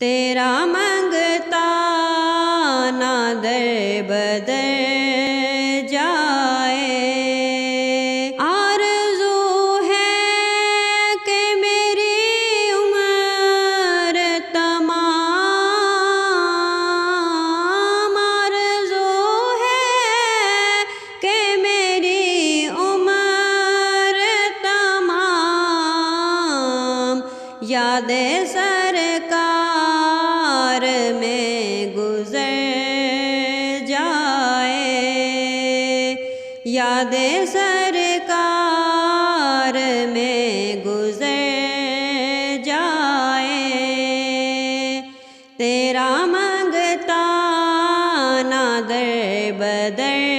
تیرا منگتا نہ در بدر جائے، آرزو ہے کہ میری عمر تمام، آرزو ہے کہ میری عمر تمام یاد سرکار میں گزر جائے، یاد سرکار میں گزر جائے، تیرا منگتا نہ در بدر